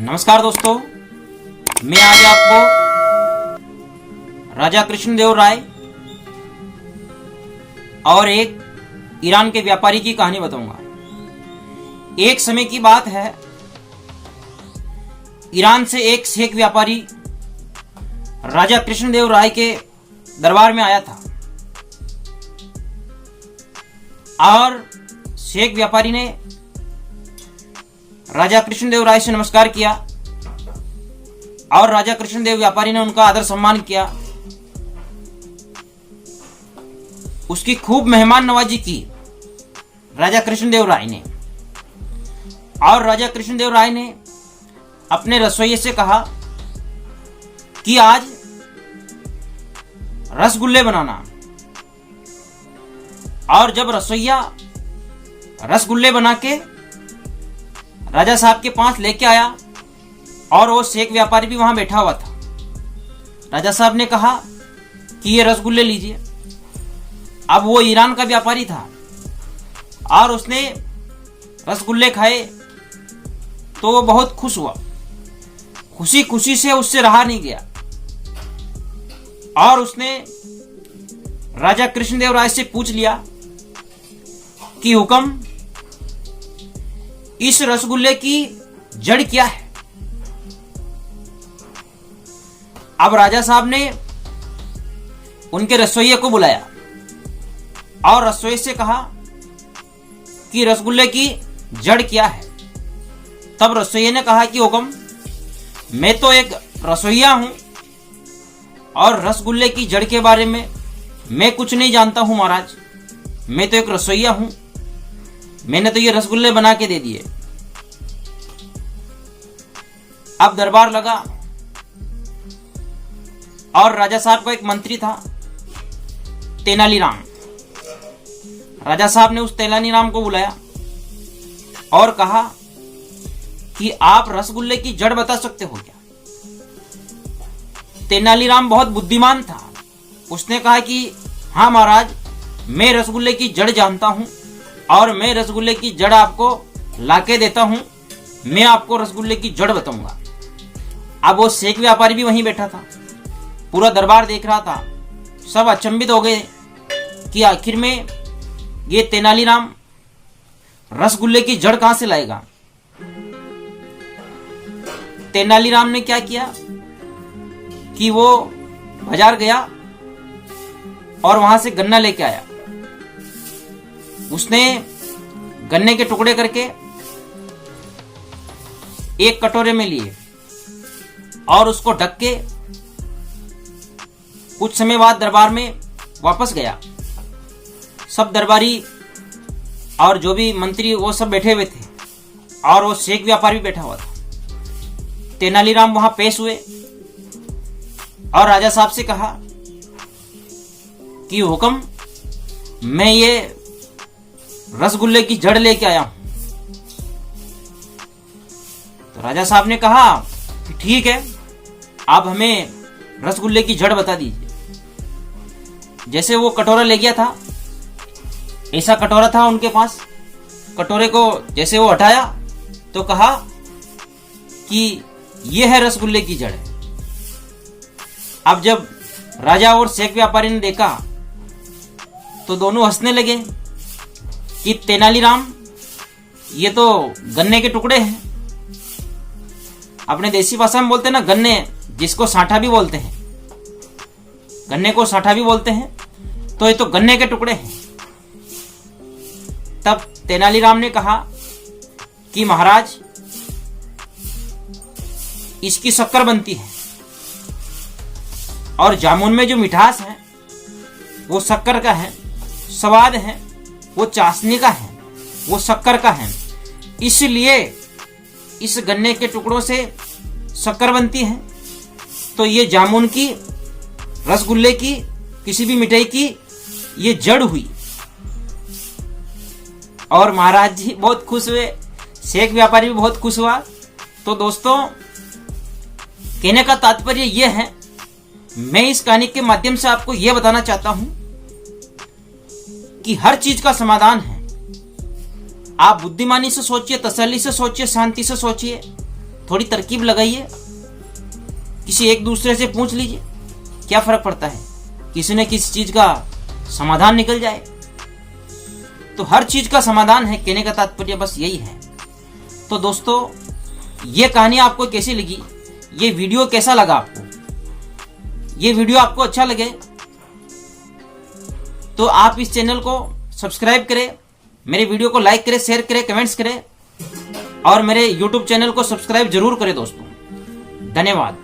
नमस्कार दोस्तों, मैं आज आपको राजा कृष्णदेव राय और एक ईरान के व्यापारी की कहानी बताऊंगा। एक समय की बात है, ईरान से एक शेख व्यापारी राजा कृष्णदेव राय के दरबार में आया था और शेख व्यापारी ने राजा कृष्णदेव राय से नमस्कार किया और राजा कृष्णदेव व्यापारी ने उनका आदर सम्मान किया, उसकी खूब मेहमान नवाजी की राजा कृष्णदेव राय ने। और राजा कृष्णदेव राय ने अपने रसोइये से कहा कि आज रसगुल्ले बनाना। और जब रसोइया रसगुल्ले बना के राजा साहब के पास लेके आया और वो शेख व्यापारी भी वहां बैठा हुआ था, राजा साहब ने कहा कि ये रसगुल्ले लीजिए। अब वो ईरान का व्यापारी था और उसने रसगुल्ले खाए तो वो बहुत खुश हुआ, खुशी खुशी से उससे रहा नहीं गया और उसने राजा कृष्णदेव राय से पूछ लिया कि हुक्म, इस रसगुल्ले की जड़ क्या है। अब राजा साहब ने उनके रसोइये को बुलाया और रसोइये से कहा कि रसगुल्ले की जड़ क्या है। तब रसोइये ने कहा कि हुक्म, मैं तो एक रसोइया हूं और रसगुल्ले की जड़ के बारे में मैं कुछ नहीं जानता हूं महाराज, मैं तो एक रसोइया हूं, मैंने तो ये रसगुल्ले बना के दे दिए। अब दरबार लगा और राजा साहब का एक मंत्री था तेनालीराम। राजा साहब ने उस तेनालीराम को बुलाया और कहा कि आप रसगुल्ले की जड़ बता सकते हो क्या। तेनालीराम बहुत बुद्धिमान था, उसने कहा कि हाँ महाराज, मैं रसगुल्ले की जड़ जानता हूं और मैं रसगुल्ले की जड़ आपको लाके देता हूं, मैं आपको रसगुल्ले की जड़ बताऊंगा। अब वो शेख व्यापारी भी वहीं बैठा था, पूरा दरबार देख रहा था, सब अचंभित हो गए कि आखिर में ये तेनालीराम रसगुल्ले की जड़ कहां से लाएगा। तेनालीराम ने क्या किया कि वो बाजार गया और वहां से गन्ना लेके आया। उसने गन्ने के टुकड़े करके एक कटोरे में लिए और उसको ढक के कुछ समय बाद दरबार में वापस गया। सब दरबारी और जो भी मंत्री वो सब बैठे हुए थे और वो शेख व्यापारी भी बैठा हुआ था। तेनालीराम वहां पेश हुए और राजा साहब से कहा कि हुक्म, मैं ये रसगुल्ले की जड़ लेके आया हूं। तो राजा साहब ने कहा कि ठीक है, आप हमें रसगुल्ले की जड़ बता दीजिए। जैसे वो कटोरा ले गया था, ऐसा कटोरा था उनके पास। कटोरे को जैसे वो हटाया तो कहा कि ये है रसगुल्ले की जड़। अब जब राजा और शेख व्यापारी ने देखा तो दोनों हंसने लगे कि तेनालीराम, ये तो गन्ने के टुकड़े हैं। अपने देसी भाषा में बोलते हैं ना, गन्ने जिसको साठा भी बोलते हैं, गन्ने को साठा भी बोलते हैं, तो ये तो गन्ने के टुकड़े हैं। तब तेनालीराम ने कहा कि महाराज, इसकी शक्कर बनती है और जामुन में जो मिठास है वो शक्कर का है, स्वाद है वो चाशनी का है, वो शक्कर का है, इसलिए इस गन्ने के टुकड़ों से शक्कर बनती है। तो ये जामुन की, रसगुल्ले की, किसी भी मिठाई की ये जड़ हुई। और महाराज जी बहुत खुश हुए, शेख व्यापारी भी बहुत खुश हुआ। तो दोस्तों, कहने का तात्पर्य यह है, मैं इस कहानी के माध्यम से आपको यह बताना चाहता हूं कि हर चीज का समाधान है। आप बुद्धिमानी से सोचिए, तसल्ली से सोचिए, शांति से सोचिए, थोड़ी तरकीब लगाइए, किसी एक दूसरे से पूछ लीजिए, क्या फर्क पड़ता है, किसी न किसी चीज का समाधान निकल जाए। तो हर चीज का समाधान है, कहने का तात्पर्य बस यही है। तो दोस्तों, ये कहानी आपको कैसी लगी, ये वीडियो कैसा लगा आपको, ये वीडियो आपको अच्छा लगे तो आप इस चैनल को सब्सक्राइब करें, मेरे वीडियो को लाइक करें, शेयर करें, कमेंट्स करें और मेरे YouTube चैनल को सब्सक्राइब जरूर करें दोस्तों। धन्यवाद।